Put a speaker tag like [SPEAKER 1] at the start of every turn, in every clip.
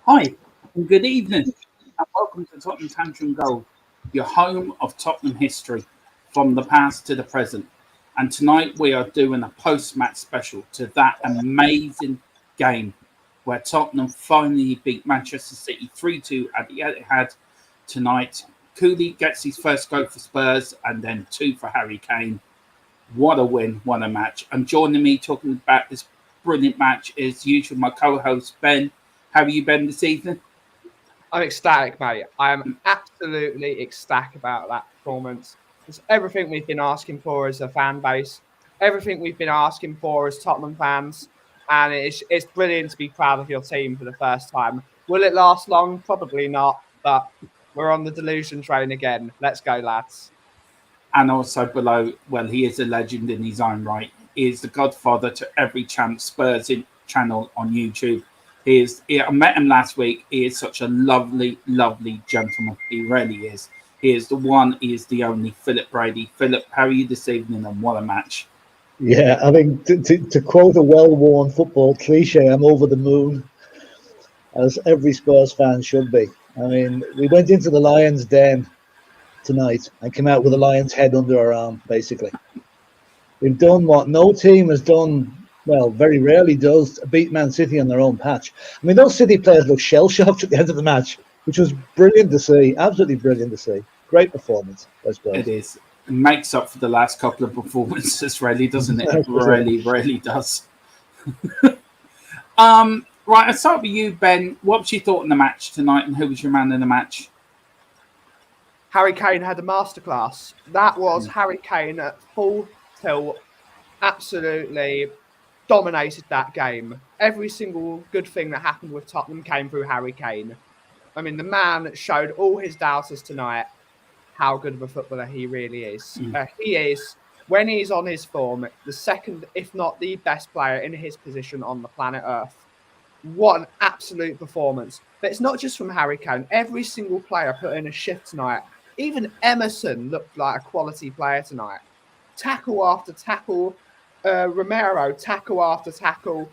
[SPEAKER 1] Hi, and good evening, and welcome to Tottenham Tantrum Goal, your home of Tottenham history, from the past to the present. And tonight we are doing a post-match special to that amazing game where Tottenham finally beat Manchester City 3-2 at the Etihad tonight. Cooley gets his first goal for Spurs and then two for Harry Kane. What a win, what a match. And joining me talking about this brilliant match is usual my co-host Ben. How are you, Ben, this evening?
[SPEAKER 2] I'm ecstatic, mate. I am absolutely ecstatic about that performance. It's everything we've been asking for as a fan base, everything we've been asking for as Tottenham fans, and it's brilliant to be proud of your team for the first time. Will it last long? Probably not, but we're on the delusion train again. Let's go, lads.
[SPEAKER 1] And also below, well, he is a legend in his own right. He is the godfather to every Spurs channel on YouTube. I met him last week. He is such a lovely, lovely gentleman. He really is. He is the one. He is the only. Philip Brady. Philip, how are you this evening? And what a match!
[SPEAKER 3] Yeah, I mean, to quote a well-worn football cliche, I'm over the moon, as every Spurs fan should be. I mean, we went into the Lions' den tonight and came out with a lion's head under our arm, basically. We've done what no team has done, well, very rarely does, beat Man City on their own patch. I mean, those City players looked shell-shocked at the end of the match, which was brilliant to see, absolutely brilliant to see. Great performance, I suppose.
[SPEAKER 1] It is. It makes up for the last couple of performances, really, doesn't it? It really, really does. Right, I'll start with you, Ben. What was your thought on the match tonight, and who was your man in the match?
[SPEAKER 2] Harry Kane had a masterclass. That was Harry Kane at full tilt, absolutely dominated that game. Every single good thing that happened with Tottenham came through Harry Kane. I mean, the man showed all his doubters tonight how good of a footballer he really is. He is, when he's on his form, the second, if not the best player in his position on the planet Earth. What an absolute performance. But it's not just from Harry Kane. Every single player put in a shift tonight. Even Emerson looked like a quality player tonight. Tackle after tackle. Romero, tackle after tackle.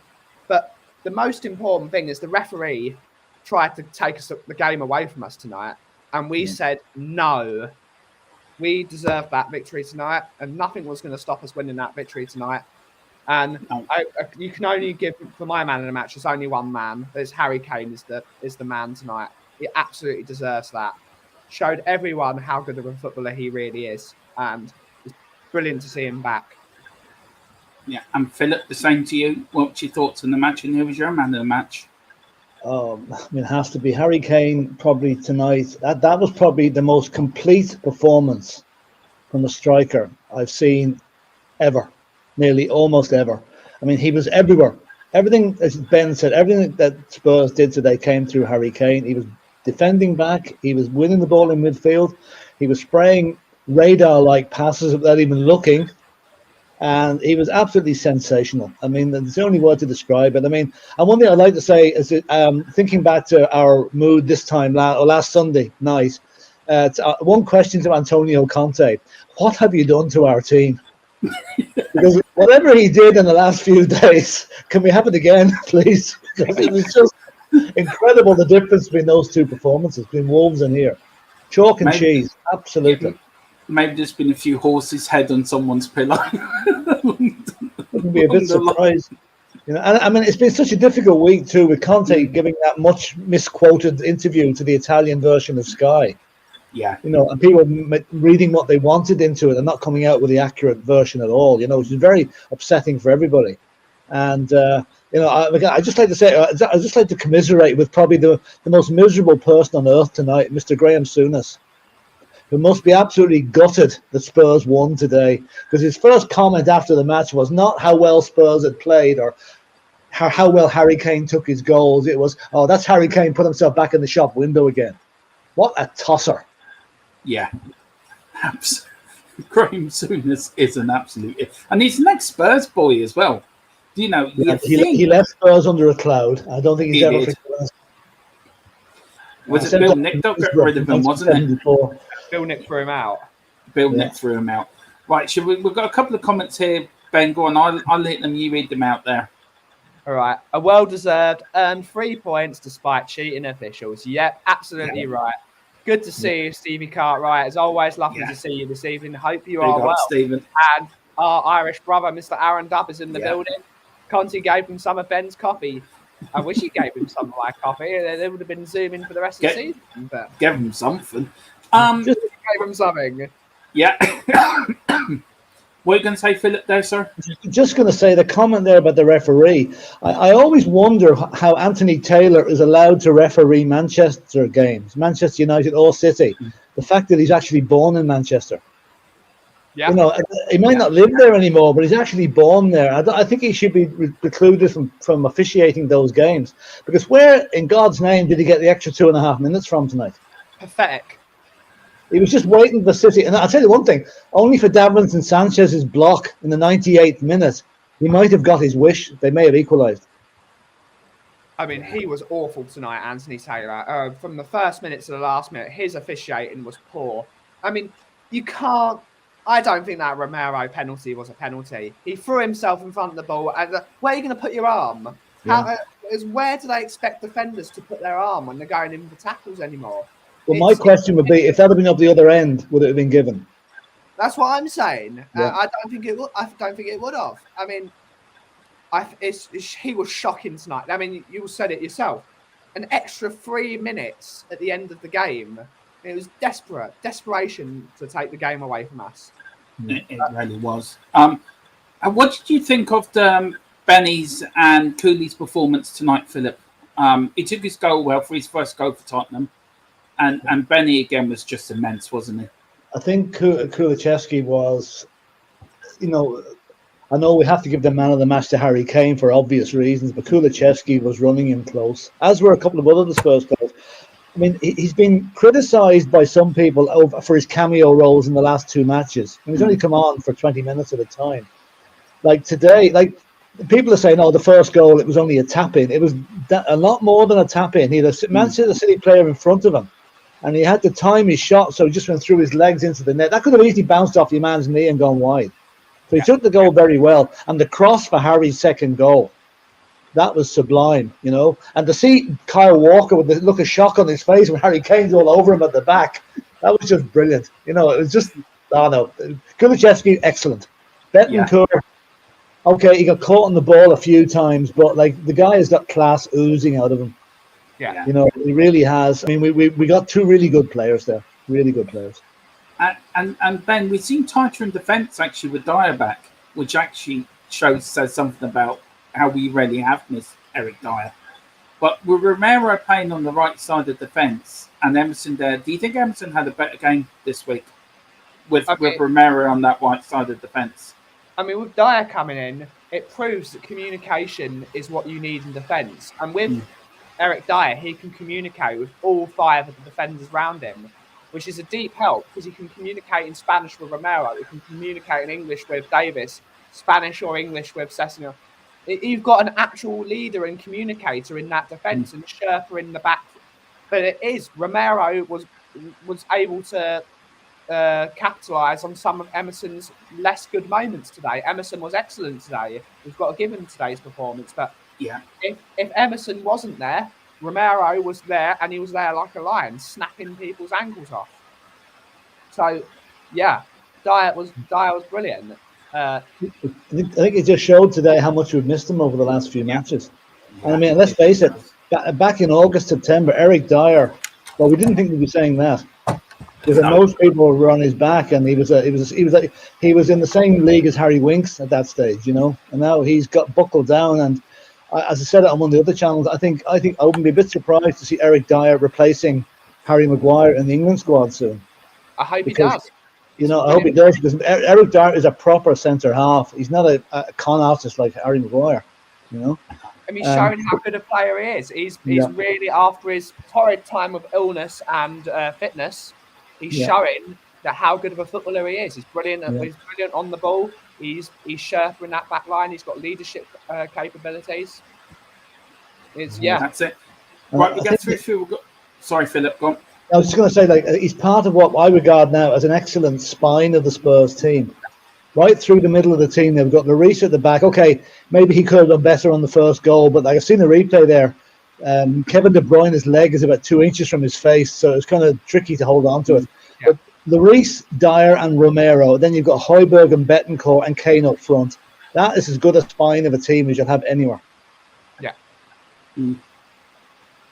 [SPEAKER 2] But the most important thing is the referee tried to take the game away from us tonight. And we said, no, we deserve that victory tonight. And nothing was going to stop us winning that victory tonight. And you can only give, for my man in the match, there's only one man. There's Harry Kane is the man tonight. He absolutely deserves that. Showed everyone how good of a footballer he really is. And it's brilliant to see him back.
[SPEAKER 1] Yeah, and Philip, the same to you. What's your thoughts on the match, and who was your man in the match?
[SPEAKER 3] I mean, it has to be Harry Kane probably tonight. That was probably the most complete performance from a striker I've seen ever, nearly almost ever. I mean, he was everywhere. Everything, as Ben said, everything that Spurs did today came through Harry Kane. He was defending back. He was winning the ball in midfield. He was spraying radar-like passes without even looking. And he was absolutely sensational. I mean, there's the only word to describe it. I mean, and one thing I'd like to say is that, thinking back to our mood this time, last Sunday night, one question to Antonio Conte: what have you done to our team? Because whatever he did in the last few days, can we have it again, please? It was just incredible, the difference between those two performances, between Wolves and here. Chalk and cheese, absolutely.
[SPEAKER 1] Maybe there's been a few horses' head on someone's pillow.
[SPEAKER 3] Wouldn't be a bit surprised. You know, and I mean, it's been such a difficult week too, with Conte giving that much misquoted interview to the Italian version of Sky.
[SPEAKER 1] Yeah,
[SPEAKER 3] you know, and people reading what they wanted into it and not coming out with the accurate version at all. You know, which is very upsetting for everybody. And you know, I just like to say, I just like to commiserate with probably the most miserable person on earth tonight, Mr. Graham Souness, who must be absolutely gutted that Spurs won today, because his first comment after the match was not how well Spurs had played or how well Harry Kane took his goals. It was, oh, that's Harry Kane put himself back in the shop window again. What a tosser.
[SPEAKER 1] Yeah. Graham Souness is an absolute... And he's an ex-Spurs boy as well. Do you know?
[SPEAKER 3] Yeah, he left Spurs under a cloud. I don't think he's ever...
[SPEAKER 1] Was it Bill Nick that got rid of him, wasn't it?
[SPEAKER 2] Bill Nick threw him out.
[SPEAKER 1] Nick threw him out. Right, we've got a couple of comments here. Ben, go on. I'll hit them. You read them out there.
[SPEAKER 2] All right. A well-deserved earned 3 points despite cheating officials. Yep, absolutely right. Good to see you, Stevie Cartwright. It's always lovely to see you this evening. Hope you are well.
[SPEAKER 1] Stephen.
[SPEAKER 2] And our Irish brother, Mr. Aaron Dubb, is in the building. Conti gave him some of Ben's coffee. I wish he gave him some of my coffee. They would have been zooming for the rest of the season. But
[SPEAKER 1] give him something.
[SPEAKER 2] Just gave him something.
[SPEAKER 1] Yeah. What are you going to say, Philip, there, sir?
[SPEAKER 3] Just going to say the comment there about the referee. I always wonder how Anthony Taylor is allowed to referee Manchester games, Manchester United or City. The fact that he's actually born in Manchester. Yeah. You know, he might not live there anymore, but he's actually born there. I think he should be precluded from officiating those games. Because where, in God's name, did he get the extra 2.5 minutes from tonight?
[SPEAKER 2] Pathetic.
[SPEAKER 3] He was just waiting for City. And I'll tell you one thing, only for Davinson Sanchez's block in the 98th minute, he might have got his wish. They may have equalised.
[SPEAKER 2] I mean, he was awful tonight, Anthony Taylor. From the first minute to the last minute, his officiating was poor. I mean, you can't... I don't think that Romero penalty was a penalty. He threw himself in front of the ball. And where are you going to put your arm? Where do they expect defenders to put their arm when they're going in for tackles anymore?
[SPEAKER 3] Well, my question would be, if that had been up the other end, would it have been given?
[SPEAKER 2] That's what I'm saying. I don't think it would. I don't think it would have. I mean, he was shocking tonight. I mean, you said it yourself. An extra 3 minutes at the end of the game. It was desperation to take the game away from us.
[SPEAKER 1] It really was. What did you think of Benny's and Cooley's performance tonight, Philip? He took his goal well for his first goal for Tottenham. And Benny, again, was just immense, wasn't he?
[SPEAKER 3] I think Kulusevski was, I know we have to give the man of the match to Harry Kane for obvious reasons, but Kulusevski was running him close, as were a couple of other Spurs players. I mean, he's been criticised by some people for his cameo roles in the last 2 matches. And he's only come on for 20 minutes at a time. Like today, people are saying, the first goal, it was only a tap-in. It was a lot more than a tap-in. He had a Manchester City player in front of him. And he had to time his shot, so he just went through his legs into the net. That could have easily bounced off your man's knee and gone wide. So he took the goal very well. And the cross for Harry's second goal, that was sublime, And to see Kyle Walker with the look of shock on his face when Harry Kane's all over him at the back, that was just brilliant. It was just, Kulusevski, excellent. Bentancur, okay, he got caught on the ball a few times, but the guy has got class oozing out of him.
[SPEAKER 2] Yeah.
[SPEAKER 3] He really has. I mean, we got 2 really good players there. Really good players.
[SPEAKER 1] And Ben, we've seen tighter in defence actually with Dyer back, which actually says something about how we really have missed Eric Dyer. But with Romero playing on the right side of defence and Emerson there, do you think Emerson had a better game this week with Romero on that right side of defence?
[SPEAKER 2] I mean, with Dyer coming in, it proves that communication is what you need in defence. And with Eric Dyer, he can communicate with all 5 of the defenders around him, which is a deep help because he can communicate in Spanish with Romero, he can communicate in English with Davis, Spanish or English with Sessegnon. You've got an actual leader and communicator in that defence and Sherpa in the back. But Romero was able to capitalise on some of Emerson's less good moments today. Emerson was excellent today. We've got to give him today's performance. But if Emerson wasn't there, Romero was there, and he was there like a lion, snapping people's ankles off. So, Dyer was brilliant.
[SPEAKER 3] I think it just showed today how much we've missed him over the last few matches. And I mean, let's face it, back in August, September, Eric Dyer, well, we didn't think we'd be saying that. Because most people were on his back, and he was in the same league as Harry Winks at that stage, And now he's got buckled down. And as I said on one of the other channels, I think I wouldn't be a bit surprised to see Eric Dyer replacing Harry Maguire in the England squad soon.
[SPEAKER 2] I hope he does.
[SPEAKER 3] I hope he does, because Eric Dyer is a proper centre half. He's not a con artist like Harry Maguire,
[SPEAKER 2] And he's showing how good a player he is. He's really, after his torrid time of illness and fitness, he's showing that how good of a footballer he is. He's brilliant. He's brilliant on the ball. He's Sherpa in that back line. He's got leadership capabilities. That's
[SPEAKER 1] it. Right, we get through. Sorry, Philip, go on.
[SPEAKER 3] I was just going to say, he's part of what I regard now as an excellent spine of the Spurs team. right through the middle of the team. They've got Lloris at the back. Okay, maybe he could have done better on the first goal, but like I've seen the replay there. Kevin De Bruyne's leg is about 2 inches from his face, so it's kind of tricky to hold on to it.
[SPEAKER 2] Yeah.
[SPEAKER 3] But Lloris, Dyer, and Romero. Then you've got Højbjerg and Betancourt and Kane up front. That is as good a spine of a team as you'll have anywhere.
[SPEAKER 2] Yeah.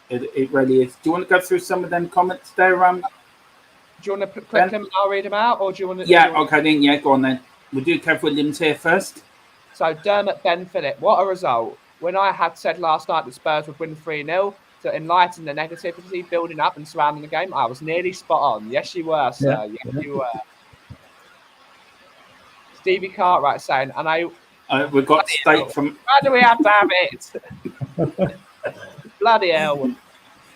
[SPEAKER 1] It really is. Do you want to go through some of them comments there?
[SPEAKER 2] Do you want to click them and I'll read them out, or do you want to?
[SPEAKER 1] Yeah. Okay. Then yeah. Go on then. We'll do Kev Williams here first.
[SPEAKER 2] So Dermot Ben Phillip, what a result! When I had said last night that Spurs would win 3-0 to enlighten the negativity building up and surrounding the game, I was nearly spot on. Yes, you were, sir.
[SPEAKER 3] Yeah.
[SPEAKER 2] Yes, you were. Stevie Cartwright saying, and
[SPEAKER 1] We've got state from.
[SPEAKER 2] why do we have to have it? Bloody hell.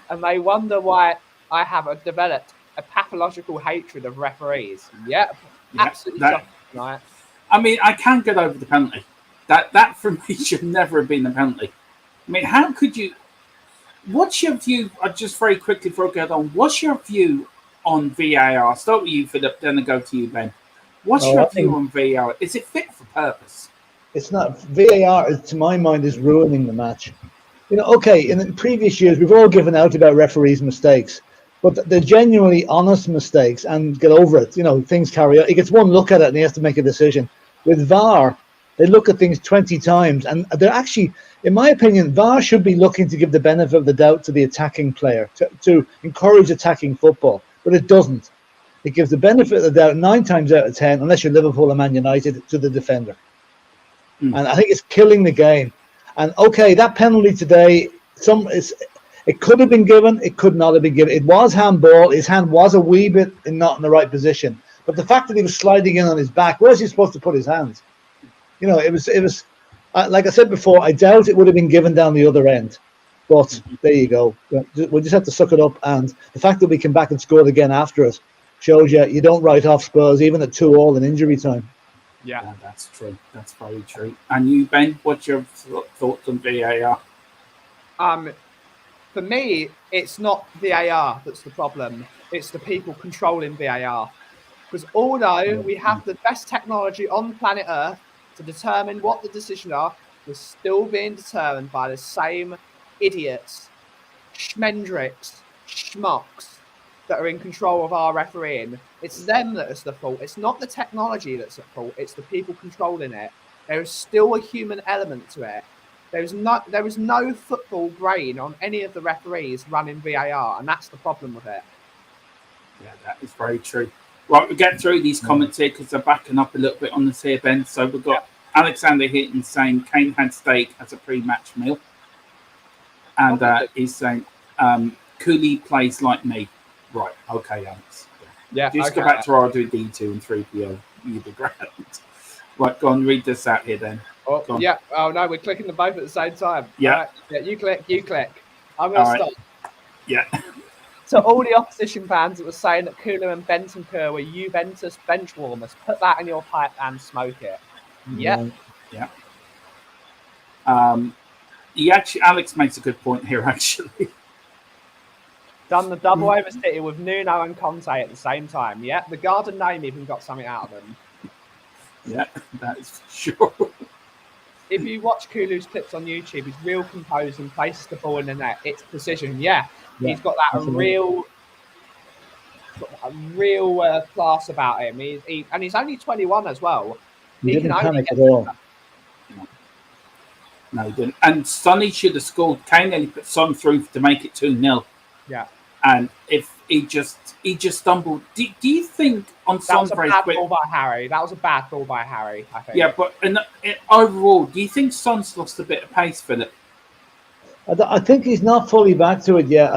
[SPEAKER 2] And they wonder why I have developed a pathological hatred of referees. Yep. Absolutely shocking tonight.
[SPEAKER 1] I mean, I can't get over the penalty. That for me should never have been a penalty. I mean, how could you? What's your view? Just very quickly before I get on, what's your view on VAR? I'll start with you, Philip, then I'll go to you, Ben. What's your view on VAR? Is it fit for purpose?
[SPEAKER 3] It's not. VAR, to my mind, is ruining the match. You know, okay, in previous years, we've all given out about referees' mistakes, but they're genuinely honest mistakes, and get over it. You know, things carry on. He gets one look at it and he has to make a decision. With VAR, they look at things 20 times, and they're actually, in my opinion, VAR should be looking to give the benefit of the doubt to the attacking player, to encourage attacking football, but it doesn't. It gives the benefit of the doubt 9 times out of 10, unless you're Liverpool or Man United, to the defender. And I think it's killing the game. And okay, that penalty today, it could have been given, it could not have been given. It was handball. His hand was a wee bit not in the right position. But the fact that he was sliding in on his back, where's he supposed to put his hands? You know, it was like I said before, I doubt it would have been given down the other end. But there you go. We just have to suck it up. And the fact that we came back and scored again after it shows you don't write off Spurs, even at 2-2 in injury time.
[SPEAKER 1] Yeah, that's true. That's very true. And you, Ben, what's your thoughts on VAR?
[SPEAKER 2] For me, it's not VAR that's the problem. It's the people controlling VAR. Because although we have the best technology on planet Earth to determine what the decisions are, we're still being determined by the same idiots, schmendricks, schmucks that are in control of our refereeing. It's them that is the fault. It's not the technology that's at fault. It's the people controlling it. There is still a human element to it. There is no football brain on any of the referees running VAR, and that's the problem with it.
[SPEAKER 1] Yeah, that is very true. Right, we'll get through these comments here because they're backing up a little bit on this here, Ben. So we've got Alexander Hitton saying Kane had steak as a pre-match meal. And he's saying Cooley plays like me. Right, okay, Alex.
[SPEAKER 2] Yeah,
[SPEAKER 1] just go back to R2D2 and 3PO. You'd be grand. Right, go on, read this out here then.
[SPEAKER 2] Oh, yeah. Oh, no, we're clicking them both at the same time.
[SPEAKER 1] Yeah.
[SPEAKER 2] Right. Yeah, you click. I'm going to stop.
[SPEAKER 1] Yeah.
[SPEAKER 2] So all the opposition fans that were saying that Kula and Bentancur were Juventus bench warmers, put that in your pipe and smoke it. Yeah.
[SPEAKER 1] Yeah. Alex makes a good point here, actually.
[SPEAKER 2] Done the double over City with Nuno and Conte at the same time. Yeah, the Garden name even got something out of them.
[SPEAKER 1] Yeah, that is for sure.
[SPEAKER 2] If you watch Kulu's clips on YouTube, he's real composed and places the ball in the net. It's precision. Yeah. He's got that real class about him. And he's only 21 as well.
[SPEAKER 3] He didn't panic at all.
[SPEAKER 1] No, he didn't. And Sonny should have scored. Kane only put Son through to make it 2-0.
[SPEAKER 2] Yeah.
[SPEAKER 1] And if he just stumbled. Do you think on Son very quick?
[SPEAKER 2] That was a bad ball by Harry. That was a bad ball by Harry, I think.
[SPEAKER 1] Yeah, but overall, do you think Son's lost a bit of pace, Philip?
[SPEAKER 3] I think he's not fully back to it yet.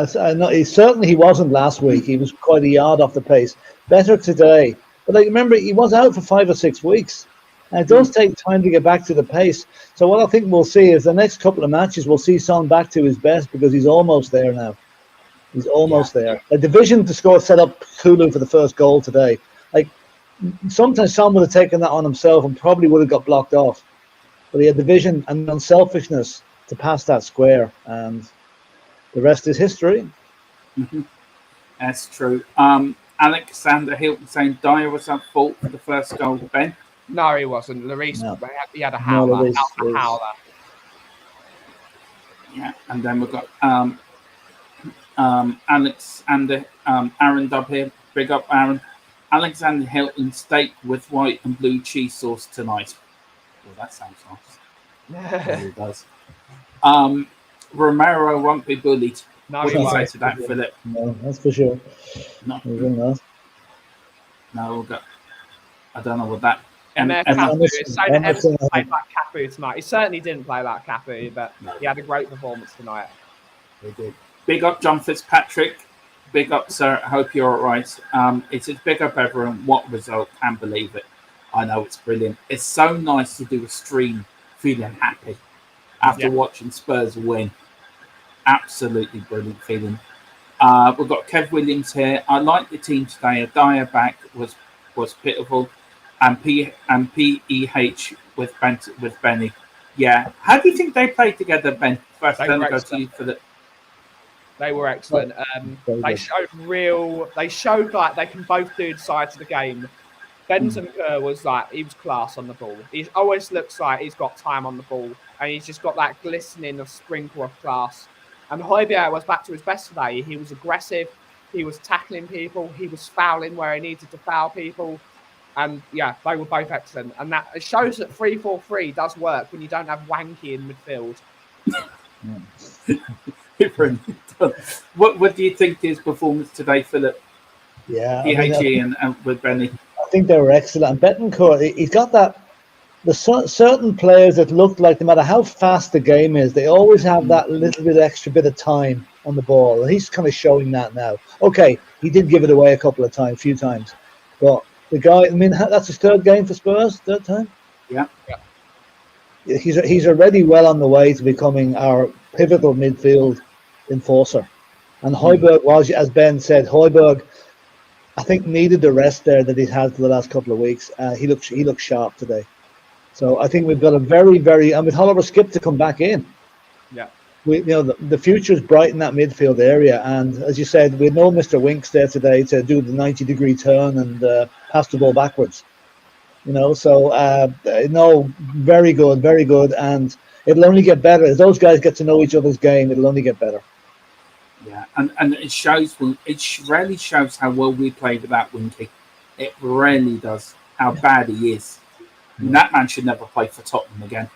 [SPEAKER 3] He wasn't last week. He was quite a yard off the pace. Better today. But remember, he was out for 5 or 6 weeks. And it does take time to get back to the pace. So what I think we'll see is the next couple of matches, we'll see Son back to his best because he's almost there now. He's almost there. A division to score set up Kulu for the first goal today. Sometimes Son would have taken that on himself and probably would have got blocked off. But he had the vision and unselfishness to pass that square, and the rest is history.
[SPEAKER 1] Mm-hmm. That's true. Alexander Hilton saying Dyer was at fault for the first goal, Ben.
[SPEAKER 2] No, he wasn't. Lloris,
[SPEAKER 3] No.
[SPEAKER 2] he had a
[SPEAKER 3] No,
[SPEAKER 2] howler.
[SPEAKER 3] Lloris
[SPEAKER 2] A
[SPEAKER 3] was-
[SPEAKER 2] howler.
[SPEAKER 1] Yeah, and then we've got Alex and Aaron Dub here. Big up, Aaron. Alexander Hilton steak with white and blue cheese sauce tonight. Well, that sounds nice. It really does. Romero won't be bullied.
[SPEAKER 2] No,
[SPEAKER 1] What
[SPEAKER 2] he
[SPEAKER 1] do you say
[SPEAKER 2] won't.
[SPEAKER 1] to that, Philip?
[SPEAKER 3] No, that's for sure.
[SPEAKER 1] No,
[SPEAKER 3] He will not.
[SPEAKER 1] no, we've got. I don't know what that.
[SPEAKER 2] Emma
[SPEAKER 1] Emma-
[SPEAKER 2] Cafu. It's saying that
[SPEAKER 3] Emerson,
[SPEAKER 2] Emerson played like Cafu tonight. He certainly didn't play like Cafu, but
[SPEAKER 1] No.
[SPEAKER 2] he had a great performance tonight.
[SPEAKER 1] They did. Big up, John Fitzpatrick. Big up, sir. I hope you're all right. It says big up, everyone. What result? Can't believe it. I know it's brilliant. It's so nice to do a stream feeling happy after watching Spurs win. Absolutely brilliant feeling. We've got Kev Williams here. I like the team today. A Dyer back was pitiful, and PEH with Benny. Yeah. How do you think they played together, Ben? First,
[SPEAKER 2] They
[SPEAKER 1] then
[SPEAKER 2] were
[SPEAKER 1] I go to you for the.
[SPEAKER 2] They were excellent. They showed like they can both do sides of the game. Bentancur was like, he was class on the ball. He always looks like he's got time on the ball, and he's just got that glistening of sprinkle of class. And Højbjerg was back to his best today. He was aggressive. He was tackling people. He was fouling where he needed to foul people. And yeah, they were both excellent. And that it shows that 3-4-3 does work when you don't have Wanky in midfield.
[SPEAKER 1] It really does. What do you think his performance today, Philip?
[SPEAKER 3] Yeah,
[SPEAKER 1] PHE and with Benny.
[SPEAKER 3] I think they were excellent. And Betancourt, he's got that. There's certain players that look like no matter how fast the game is, they always have that little bit extra bit of time on the ball. And he's kind of showing that now. Okay, he did give it away a few times. But the guy, I mean, that's his third game for Spurs, third time?
[SPEAKER 1] Yeah.
[SPEAKER 3] He's already well on the way to becoming our pivotal midfield enforcer. And Højbjerg was, as Ben said, Højbjerg, I think, needed the rest there that he's had for the last couple of weeks. He looked sharp today. So I think we've got a very, very. And with Oliver Skip to come back in, the future is bright in that midfield area. And as you said, we know Mr. Winks there today to do the 90-degree turn and pass the ball backwards. So very good, very good, and it'll only get better as those guys get to know each other's game. It'll only get better.
[SPEAKER 1] Yeah, and it shows. It really shows how well we play without Winky. It really does. How bad he is. And that man should never play for Tottenham again.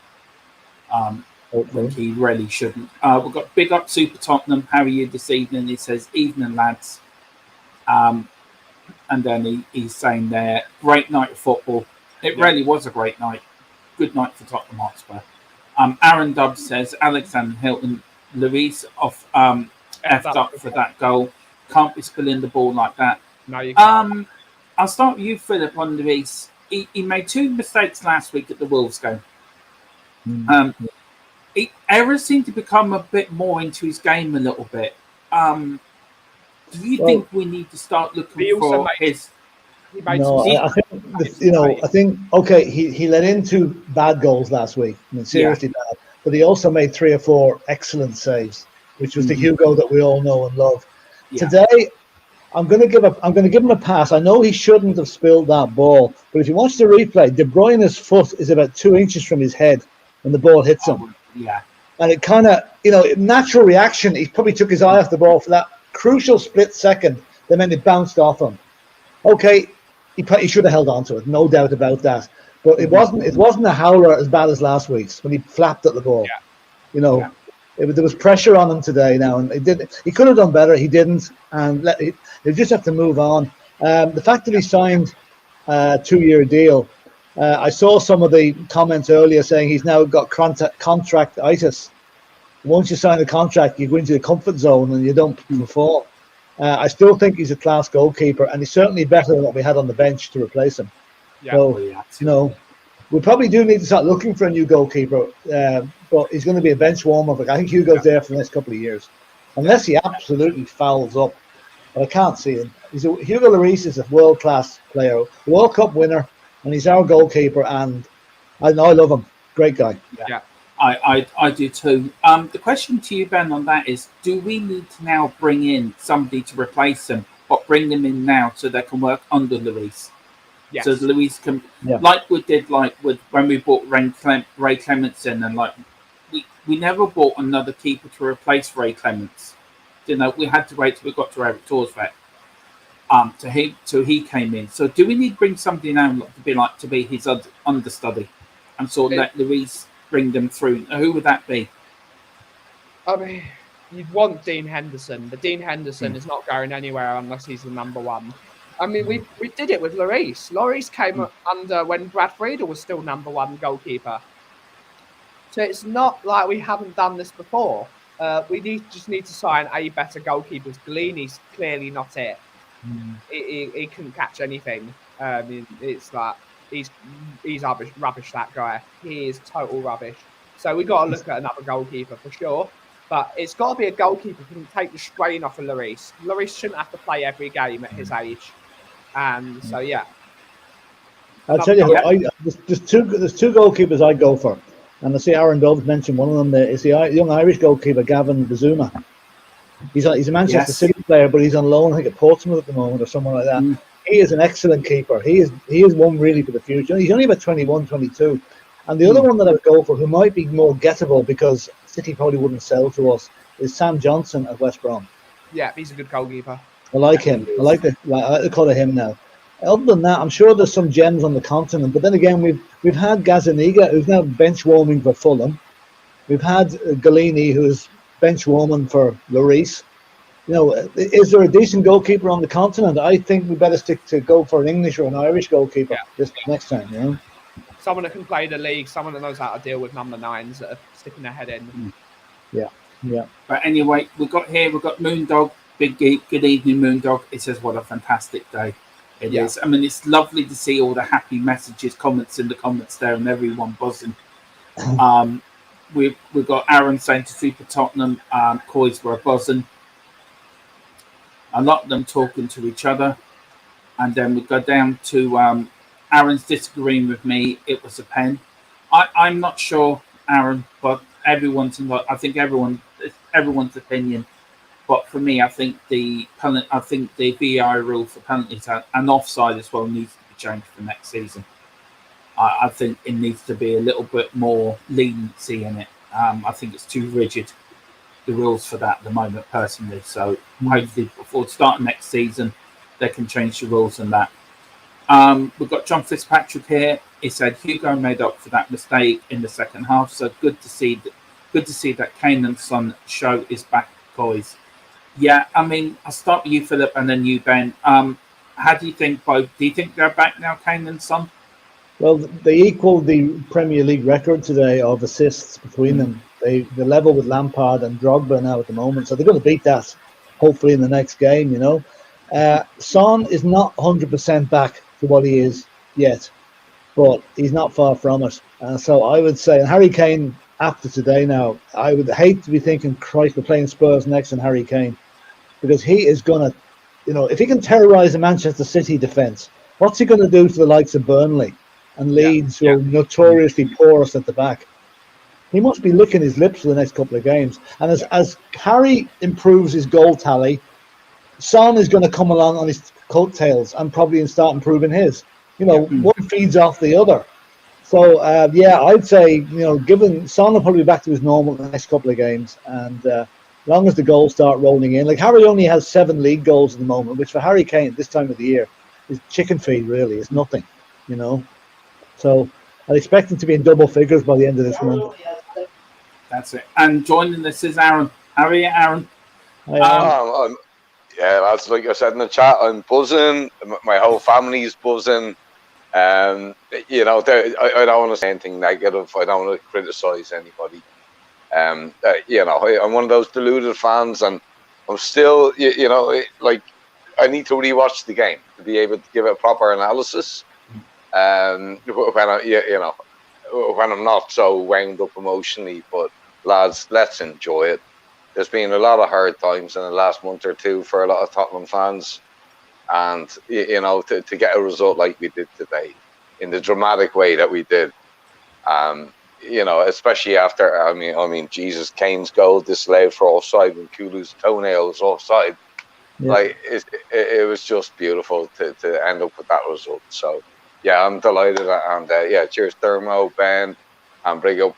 [SPEAKER 1] Winky really shouldn't. We've got big up Super Tottenham. How are you this evening? He says, "Evening, lads." And then he's saying there, "Great night of football." It really was a great night. Good night for Tottenham Hotspur. Aaron Dubbs says Alexander Hilton, Lloris off effed up for that goal. Can't be spilling the ball like that.
[SPEAKER 2] No, you can't.
[SPEAKER 1] I'll start with you, Philip, on Lloris. He made two mistakes last week at the Wolves game. Errors seem to become a bit more into his game a little bit. Do you think we need to start looking for his?
[SPEAKER 3] No, I think okay, he let in two bad goals last week. I mean, seriously bad. But he also made 3 or 4 excellent saves, which was the Hugo that we all know and love. Yeah. Today, I'm going to give him a pass. I know he shouldn't have spilled that ball, but if you watch the replay, De Bruyne's foot is about 2 inches from his head when the ball hits him.
[SPEAKER 1] Yeah,
[SPEAKER 3] and it kind of, natural reaction. He probably took his eye off the ball for that crucial split second. Then it bounced off him. Okay. He should have held on to it, no doubt about that. But it wasn't a howler as bad as last week's when he flapped at the ball. Yeah. There was pressure on him today now, and he could have done better. He didn't, and they just have to move on. The fact that he signed a 2-year deal, I saw some of the comments earlier saying he's now got contractitis. Once you sign a contract, you go into the comfort zone and you don't perform. I still think he's a class goalkeeper, and he's certainly better than what we had on the bench to replace him. Yeah. So, we probably do need to start looking for a new goalkeeper, but he's going to be a bench warmer. I think Hugo's there for the next couple of years, unless he absolutely fouls up. But I can't see him. Hugo Lloris is a world-class player, World Cup winner, and he's our goalkeeper, and I love him. Great guy.
[SPEAKER 1] Yeah. I do too. The question to you, Ben, on that is, do we need to now bring in somebody to replace him, or bring them in now so they can work under Lloris?
[SPEAKER 2] Yes.
[SPEAKER 1] So Luis can, like we did, like with when we bought Ray Clements in, and like we never bought another keeper to replace Ray Clements. You know, we had to wait till we got to Eric Torsbeck. Till he came in. So do we need to bring somebody now to be his understudy, and sort of let Luis bring them through? Who would that be?
[SPEAKER 2] I mean, you'd want Dean Henderson, but Dean Henderson is not going anywhere unless he's the number one. I mean, we did it with Lloris. Lloris came under when Brad Friedel was still number one goalkeeper. So it's not like we haven't done this before. We just need to sign a better goalkeeper. Galini's clearly not it. He couldn't catch anything. It's like he's rubbish. That guy, he is total rubbish. So we got to look at another goalkeeper for sure. But it's got to be a goalkeeper who can take the strain off of Lloris. Lloris shouldn't have to play every game at his age. And so
[SPEAKER 3] I'll tell you, there's two goalkeepers I go for, and I see Aaron Dobbs mentioned one of them. There is the young Irish goalkeeper Gavin Bazuma. He's a Manchester City player, but he's on loan, I think, at Portsmouth at the moment or something like that. He is an excellent keeper. He is one really for the future. He's only about 21, 22. And the other one that I would go for, who might be more gettable because City probably wouldn't sell to us, is Sam Johnson at West Brom.
[SPEAKER 2] Yeah, he's a good goalkeeper.
[SPEAKER 3] I like him. I like the colour of him now. Other than that, I'm sure there's some gems on the continent. But then again, we've had Gazzaniga, who's now bench warming for Fulham. We've had Galini, who's bench warming for Lloris. You know, is there a decent goalkeeper on the continent? I think we better stick to go for an English or an Irish goalkeeper this next time. You know,
[SPEAKER 2] someone that can play the league, someone that knows how to deal with number nines that are sticking their head in.
[SPEAKER 3] Yeah.
[SPEAKER 1] But anyway, we've got Moondog. Good evening, Moondog. It says, what a fantastic day it is. I mean, it's lovely to see all the happy messages, comments in the comments there, and everyone buzzing. We've got Aaron saying to Super Tottenham, Coys were buzzing. A lot of them talking to each other. And then we go down to Aaron's disagreeing with me. It was a pen. I'm not sure, Aaron, but I think everyone's opinion. But for me, I think the VAR rule for penalties and offside as well needs to be changed for next season. I think it needs to be a little bit more leniency in it. I think it's too rigid, the rules for that at the moment, personally. So hopefully before the start of next season, they can change the rules on that. We've got John Fitzpatrick here. He said Hugo made up for that mistake in the second half. So good to see that Kane and Son show is back, boys. Yeah, I mean, I'll start with you, Philip, and then you, Ben. How do you think both? Do you think they're back now, Kane and Son?
[SPEAKER 3] Well, they equaled the Premier League record today of assists between them. They're level with Lampard and Drogba now at the moment, so they're going to beat that, hopefully, in the next game, you know. Son is not 100% back to what he is yet, but he's not far from it. So I would say, and Harry Kane, after today now, I would hate to be thinking, Christ, we're playing Spurs next and Harry Kane, because he is going to, you know, if he can terrorise the Manchester City defence, what's he going to do to the likes of Burnley and Leeds, who are notoriously porous at the back? He must be licking his lips for the next couple of games. And as Harry improves his goal tally, Son is going to come along on his coattails and probably start improving his. You know, one feeds off the other. So, I'd say, you know, given Son will probably be back to his normal in the next couple of games. And as long as the goals start rolling in. Like, Harry only has 7 league goals at the moment, which for Harry Kane at this time of the year is chicken feed, really. It's nothing, you know. So I'd expect him to be in double figures by the end of this month.
[SPEAKER 1] That's it. And joining us is Aaron. How are you, Aaron?
[SPEAKER 4] That's like I said in the chat. I'm buzzing. My whole family's buzzing. You know, I don't want to say anything negative. I don't want to criticize anybody. You know, I'm one of those deluded fans, and I'm still, you know, like I need to rewatch the game to be able to give it a proper analysis. When I'm not so wound up emotionally, but lads, let's enjoy it. There's been a lot of hard times in the last month or two for a lot of Tottenham fans, and you know, to get a result like we did today, in the dramatic way that we did, you know, especially after I mean, Jesus, Kane's goal disallowed for offside when Kulu's toenail was offside. Like it was just beautiful to end up with that result. So yeah, I'm delighted. And yeah, cheers, Thermo, Ben, and bring up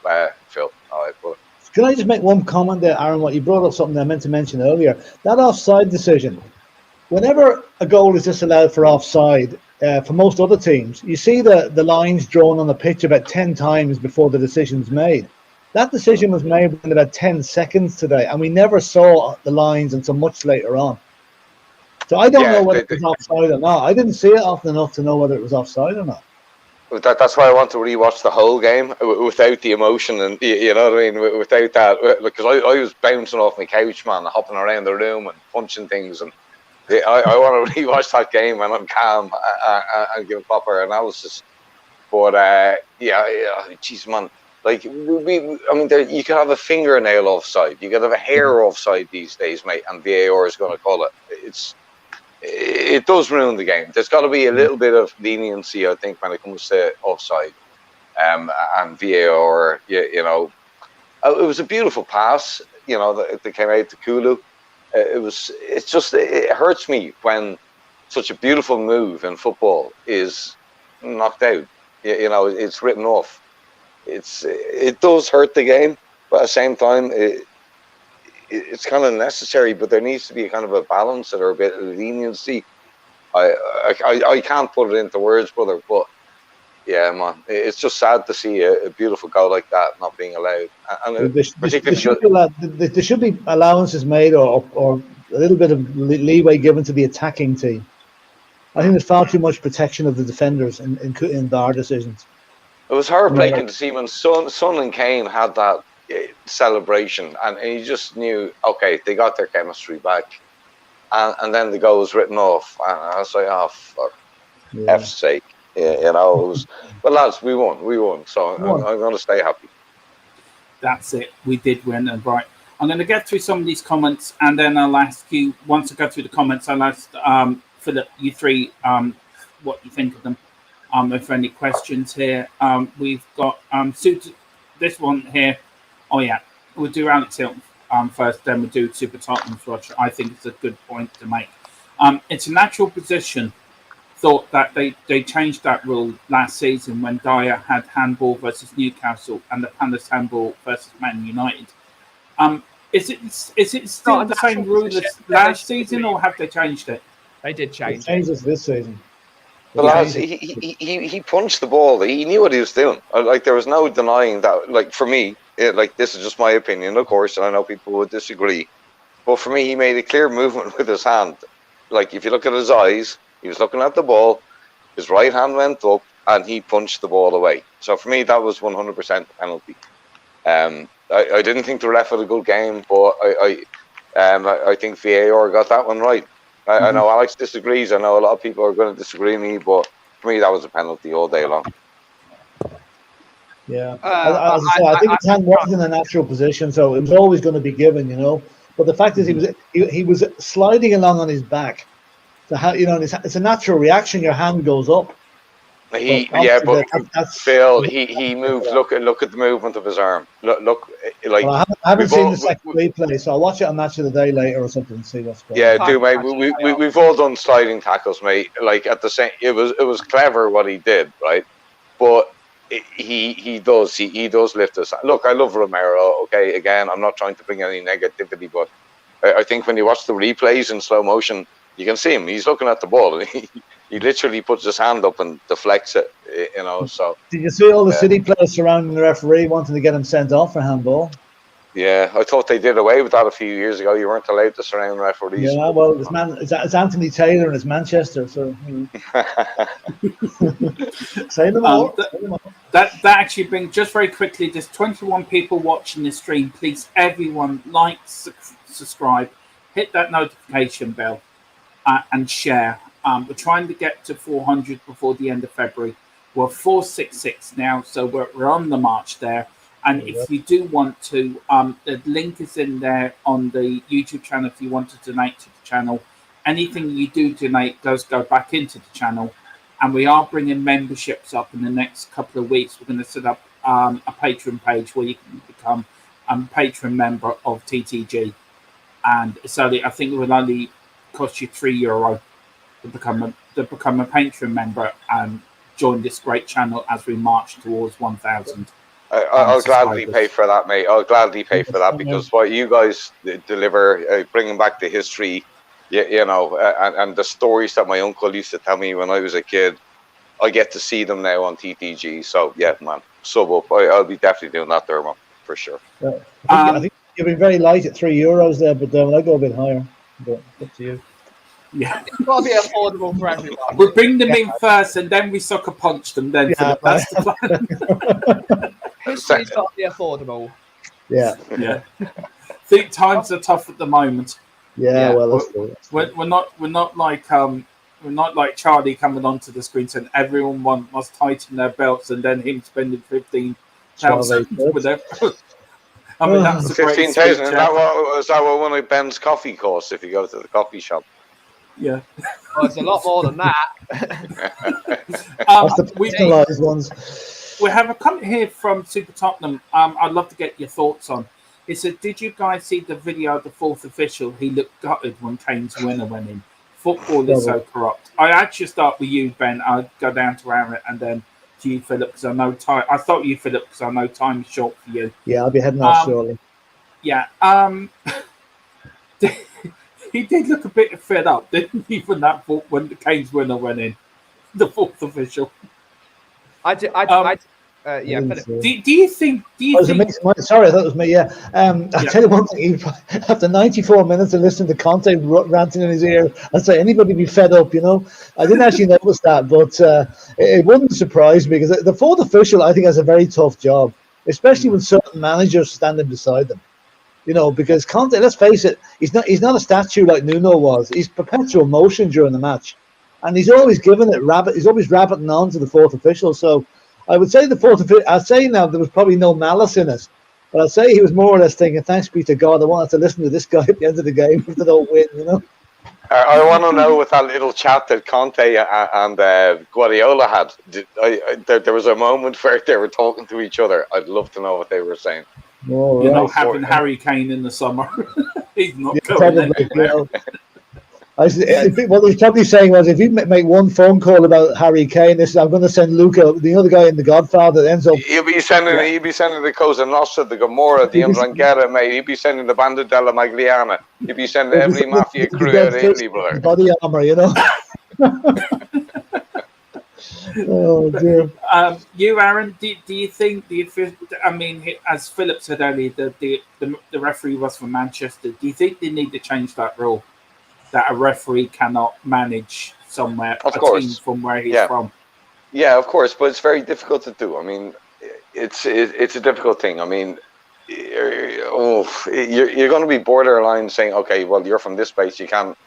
[SPEAKER 4] Phil. All right, well,
[SPEAKER 3] Can I just make one comment there, Aaron? What you brought up, something I meant to mention earlier. That offside decision. Whenever a goal is disallowed for offside, for most other teams, you see the lines drawn on the pitch about 10 times before the decision's made. That decision was made within about 10 seconds today, and we never saw the lines until much later on. So I don't know whether it was offside or not. I didn't see it often enough to know whether it was offside or not.
[SPEAKER 4] That's why I want to rewatch the whole game without the emotion, and you know what I mean, without that, because I was bouncing off my couch, man, hopping around the room and punching things, and I want to rewatch that game when I'm calm and give a proper analysis. But yeah, geez, man, like I mean, you could have a fingernail offside, you could have a hair offside these days, mate, and VAR is going to call it. It does ruin the game. There's got to be a little bit of leniency, I think, when it comes to offside and VAR. You know, it was a beautiful pass, you know, that came out to Kulu. It hurts me when such a beautiful move in football is knocked out. You know, it's written off. It does hurt the game, but at the same time, it's kind of necessary. But there needs to be kind of a balance or a bit of leniency. I can't put it into words, brother, but yeah, man, it's just sad to see a beautiful goal like that not being allowed. And
[SPEAKER 3] there should be allowances made or a little bit of leeway given to the attacking team. I think there's far too much protection of the defenders in VAR decisions.
[SPEAKER 4] It was heartbreaking to see when Son and Kane had that celebration, and you just knew, okay, they got their chemistry back, and then the goal was written off, and I was like, oh, for F's sake. Yeah, you know, it was, but lads, we won, so I'm going to stay happy.
[SPEAKER 1] That's it. We did win, and right. I'm going to get through some of these comments, and then I'll ask you, once I go through the comments, I'll ask Philip, you three, what you think of them. If any questions here. We've got this one here. Oh, yeah. We'll do Alex Hill first, then we'll do Super Tottenham's watch. I think it's a good point to make. It's a natural position. Thought that they changed that rule last season when Dyer had handball versus Newcastle and the Palace handball versus Man United. Is it still the same rule as last season, or have they changed it?
[SPEAKER 2] They did change
[SPEAKER 3] it. This season.
[SPEAKER 4] But lads, he punched the ball. He knew what he was doing. Like, there was no denying that. Like, for me, like, this is just my opinion, of course, and I know people would disagree. But for me, he made a clear movement with his hand. Like, if you look at his eyes, he was looking at the ball, his right hand went up, and he punched the ball away. So for me, that was 100% a penalty. I didn't think the ref had a good game, but I think VAR got that one right. I know Alex disagrees. I know a lot of people are going to disagree with me, but for me, that was a penalty all day long.
[SPEAKER 3] Yeah, I think his hand wasn't in a natural position, so it was always going to be given, you know. But the fact is, he was sliding along on his back. So how, you know, it's a natural reaction. Your hand goes up.
[SPEAKER 4] Phil, he moved. Look at the movement of his arm. Look, like,
[SPEAKER 3] well, I haven't seen the second replay, so I'll watch it on Match of the Day later or something and see what's going on.
[SPEAKER 4] Yeah, do mate. We've all done sliding tackles, mate. Like, at the same, it was clever what he did, right? But he does lift us. Look, I love Romero. Okay, again, I'm not trying to bring any negativity, but I think when you watch the replays in slow motion, you can see him. He's looking at the ball, and he literally puts his hand up and deflects it. You know. So
[SPEAKER 3] did you see all the City players surrounding the referee wanting to get him sent off for handball?
[SPEAKER 4] Yeah, I thought they did away with that a few years ago. You weren't allowed to surround referees.
[SPEAKER 3] Yeah, well, it's Anthony Taylor and it's Manchester, so. Say them all.
[SPEAKER 1] That actually brings, just very quickly, there's 21 people watching this stream. Please, everyone, like, subscribe, hit that notification bell, and share. We're trying to get to 400 before the end of February. We're 466 now, so we're on the march there. And if you do want to, the link is in there on the YouTube channel if you want to donate to the channel. Anything you do donate does go back into the channel. And we are bringing memberships up in the next couple of weeks. We're going to set up a Patreon page where you can become a patron member of TTG. And so I think it will only cost you €3 to become a patron member. And join this great channel as we march towards 1,000.
[SPEAKER 4] I'll gladly pay for that, mate. I'll gladly pay for that, because what you guys deliver, bringing back the history, you know, and the stories that my uncle used to tell me when I was a kid, I get to see them now on TTG. So yeah, man, sub up. I'll be definitely doing that, Dermot, for sure.
[SPEAKER 3] Yeah. I think you've been very light at €3 there, but I go a bit higher. But up to you.
[SPEAKER 1] Yeah,
[SPEAKER 2] It's got to be affordable for everyone.
[SPEAKER 1] we'll bring them in first, and then we sucker punch them. Then that's the plan.
[SPEAKER 2] History's got to be affordable.
[SPEAKER 3] Yeah.
[SPEAKER 1] I think times are tough at the moment.
[SPEAKER 3] Yeah. Well, that's cool.
[SPEAKER 1] We're not like Charlie coming onto the screen saying everyone must tighten their belts, and then him spending 15,000 with them. I mean, that's a
[SPEAKER 4] 15,000. Is that what one of Ben's coffee costs if you go to the coffee shop?
[SPEAKER 1] Yeah.
[SPEAKER 2] Well, it's a lot more than that.
[SPEAKER 3] That's the personalised ones.
[SPEAKER 1] We have a comment here from Super Tottenham. I'd love to get your thoughts on. He said, "Did you guys see the video of the fourth official? He looked gutted when Kane's winner went in. Football is so corrupt." I actually start with you, Ben. I'll go down to Aaron and then to you, Philip, because I know time. I thought you, Philip, because I know time is short for you.
[SPEAKER 3] Yeah, I'll be heading off shortly.
[SPEAKER 1] Yeah. He did look a bit fed up, didn't he, when the Kane's winner went in, the fourth official?
[SPEAKER 2] I did. Yeah, Philip.
[SPEAKER 1] Do you think?
[SPEAKER 3] Sorry, I thought it was me. Yeah. I'll tell you one thing. After 94 minutes of listening to Conte ranting in his ear, I'd say anybody be fed up. You know, I didn't actually notice that, but it wouldn't surprise me, because the fourth official, I think, has a very tough job, especially when certain managers standing beside them. You know, because Conte, let's face it, he's not a statue like Nuno was. He's perpetual motion during the match, and he's always giving it rabbit. He's always rabbiting on to the fourth official. So I would say the fourth official. I'd say now there was probably no malice in it, but I'd say he was more or less thinking, "Thanks be to God, I won't have to listen to this guy at the end of the game if they don't win." You know.
[SPEAKER 4] I want to know, with that little chat that Conte and Guardiola had, there was a moment where they were talking to each other. I'd love to know what they were saying.
[SPEAKER 3] Oh,
[SPEAKER 1] You're not having Harry Kane in the summer. He's not going anywhere.
[SPEAKER 3] What he's probably saying was, if you make one phone call about Harry Kane, I'm going to send Luca, the other guy in The Godfather, that ends up.
[SPEAKER 4] He'll be sending the Cosa Nostra, the Gomorra, the Ndrangheta, mate. He'll be sending the Banda della Magliana. He'll be sending every mafia crew out of Italy, brother.
[SPEAKER 3] Body armor, you know. Oh dear.
[SPEAKER 1] You, Aaron, do you think I mean, as Philip said earlier, the referee was from Manchester. Do you think they need to change that rule, that a referee cannot manage somewhere team from where he's from?
[SPEAKER 4] Yeah, of course, but it's very difficult to do. I mean, it's a difficult thing. I mean, you're going to be borderline saying, okay, well, you're from this place, you can't,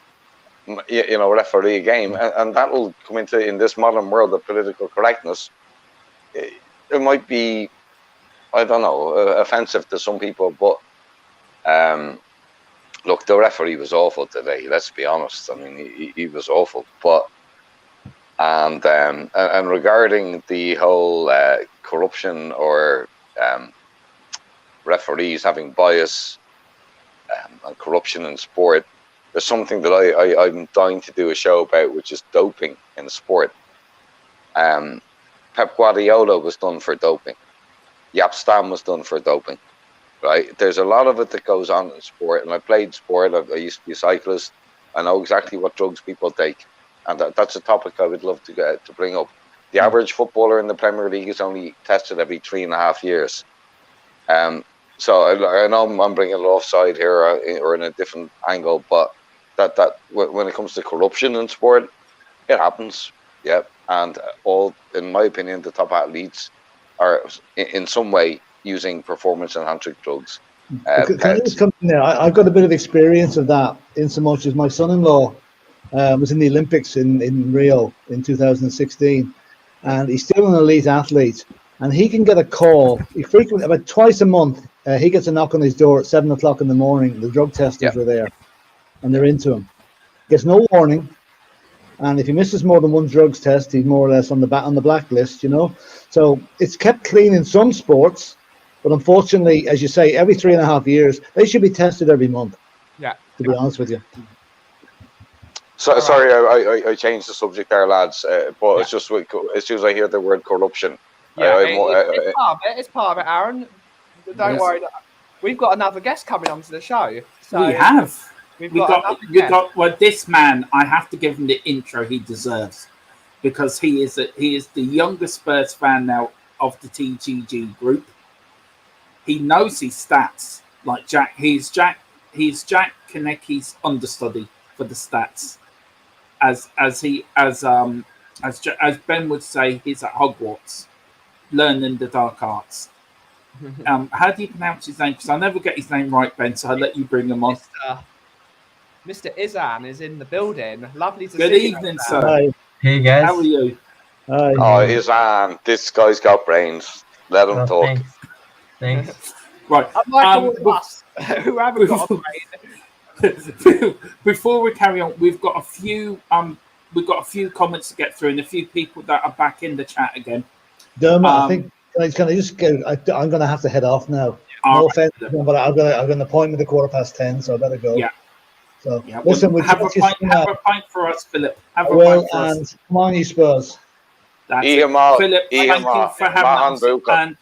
[SPEAKER 4] referee a game, and that will come into, in this modern world of political correctness, it might be, I don't know, offensive to some people, but look, the referee was awful today. Let's be honest. I mean, he was awful. But and regarding the whole corruption or referees having bias and corruption in sport, there's something that I'm dying to do a show about, which is doping in sport. Pep Guardiola was done for doping. Jaap Stam was done for doping. Right? There's a lot of it that goes on in sport, and I played sport. I used to be a cyclist. I know exactly what drugs people take, and that's a topic I would love to bring up. The average footballer in the Premier League is only tested every 3.5 years. So I know I'm bringing it offside here or in a different angle, but that when it comes to corruption in sport, it happens. Yeah, and all, in my opinion, the top athletes are in some way using performance-enhancing drugs.
[SPEAKER 3] Can I just come in there? I've got a bit of experience of that, in so much as my son-in-law was in the Olympics in Rio in 2016, and he's still an elite athlete, and he can get a call. He frequently, about twice a month, he gets a knock on his door at 7 o'clock in the morning. The drug testers are there, and they're into him. Gets no warning, and if he misses more than one drugs test, he's more or less on the blacklist. You know, so it's kept clean in some sports. But unfortunately, as you say, every 3.5 years, they should be tested every month.
[SPEAKER 2] Yeah.
[SPEAKER 3] To be honest with you.
[SPEAKER 4] So, sorry, I changed the subject there, lads. But it's just as soon as I hear the word corruption,
[SPEAKER 2] it's part of it, Aaron. Don't worry. We've got another guest coming onto the show. So
[SPEAKER 1] we have.
[SPEAKER 2] We've got
[SPEAKER 1] well, this man, I have to give him the intro he deserves, because he is the youngest Spurs fan now of the TGG group. He knows his stats like Jack. He's Jack Konecki's understudy for the stats. As Ben would say, he's at Hogwarts, learning the dark arts. How do you pronounce his name? Because I never get his name right, Ben. So I'll let you bring him on.
[SPEAKER 2] Mr. Izan is in the building. Lovely to
[SPEAKER 1] Good
[SPEAKER 2] see you.
[SPEAKER 1] Good evening,
[SPEAKER 2] sir.
[SPEAKER 1] sir.
[SPEAKER 3] Hi.
[SPEAKER 5] Hey guys.
[SPEAKER 1] How are you?
[SPEAKER 3] Hi.
[SPEAKER 4] Oh, Izan, this guy's got brains. Let him talk.
[SPEAKER 5] Thanks.
[SPEAKER 1] Right.
[SPEAKER 2] Unlike all of us who haven't got a brain.
[SPEAKER 1] Before we carry on, we've got a few comments to get through, and a few people that are back in the chat again.
[SPEAKER 3] Dermot, I think can I just go? I'm going to have to head off now. No offense, but I've got an appointment at 10:15, so I better go.
[SPEAKER 1] Yeah.
[SPEAKER 3] So
[SPEAKER 1] yeah.
[SPEAKER 3] listen, we'll
[SPEAKER 1] have a pint for us, Philip. Have a pint for us.
[SPEAKER 3] Come on, you Spurs.
[SPEAKER 1] That's it. Philip, thank you for having us. And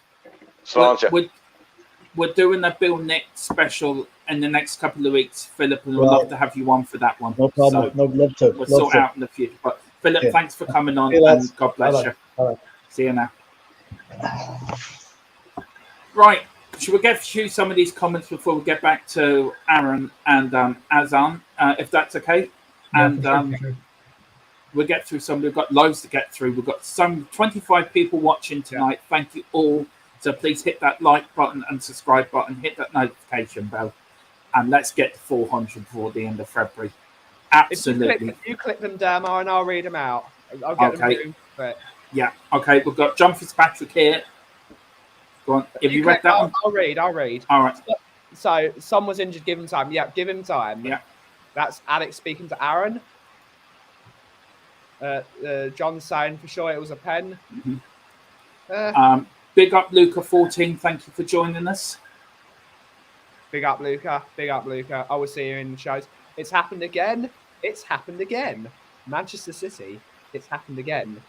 [SPEAKER 1] we're doing a Bill Nick special in the next couple of weeks, Philip, and we'd love to have you on for that one.
[SPEAKER 3] No problem.
[SPEAKER 1] So
[SPEAKER 3] love to.
[SPEAKER 1] We'll sort out in the future. But Philip, thanks for coming on, and God bless you.
[SPEAKER 3] Bye.
[SPEAKER 1] See you now. Right. Should we get through some of these comments before we get back to Aaron and Azan, if that's okay?
[SPEAKER 5] Yeah,
[SPEAKER 1] and
[SPEAKER 5] sure.
[SPEAKER 1] we'll get through some. We've got loads to get through. We've got some 25 people watching tonight. Yeah. Thank you all. So please hit that like button and subscribe button. Hit that notification bell. And let's get to 400 before the end of February. Absolutely.
[SPEAKER 2] If you click them down, and I'll read them out. I'll get them through.
[SPEAKER 1] Yeah. Okay. We've got John Fitzpatrick here. Go on. Have you read that one?
[SPEAKER 2] I'll read.
[SPEAKER 1] All right.
[SPEAKER 2] So, Son was injured, give him time. Yeah, give him time.
[SPEAKER 1] Yeah.
[SPEAKER 2] That's Alex speaking to Aaron. John saying for sure it was a pen.
[SPEAKER 1] Mm-hmm. Big up Luca 14. Thank you for joining us.
[SPEAKER 2] Big up Luca. I will see you in the shows. It's happened again. Manchester City. It's happened again.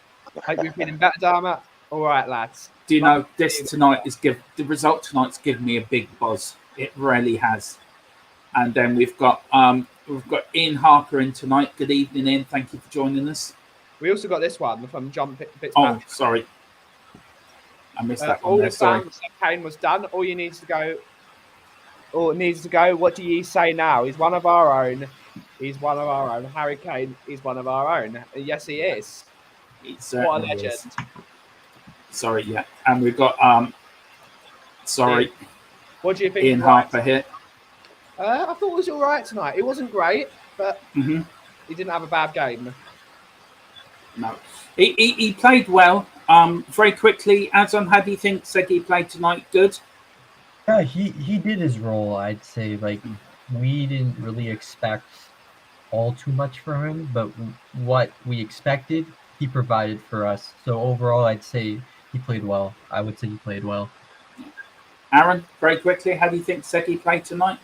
[SPEAKER 2] Hope you're feeling better, Dharma. All right, lads.
[SPEAKER 1] Do you know the result tonight's given me a big buzz. It really has. And then we've got Ian Harper in tonight. Good evening, Ian. Thank you for joining us.
[SPEAKER 2] We also got this one from John Fitzpatrick.
[SPEAKER 1] Oh, sorry. I missed that one.
[SPEAKER 2] All the time Kane was done. All it needs to go. What do ye say now? He's one of our own. Harry Kane is one of our own. Yes, he is. What a legend.
[SPEAKER 1] Is. Sorry, yeah. And we've got
[SPEAKER 2] what do you think?
[SPEAKER 1] Ian Harper here.
[SPEAKER 2] I thought it was all right tonight. It wasn't great, but he didn't have a bad game.
[SPEAKER 1] No. He played well. Very quickly, Azan, how do you think Segi played tonight? Good?
[SPEAKER 5] Yeah, he did his role, I'd say. Like, we didn't really expect all too much from him, but what we expected, he provided for us. So overall, I'd say he played well. I would say he played well.
[SPEAKER 1] Aaron, very quickly, how do you think Segi played tonight?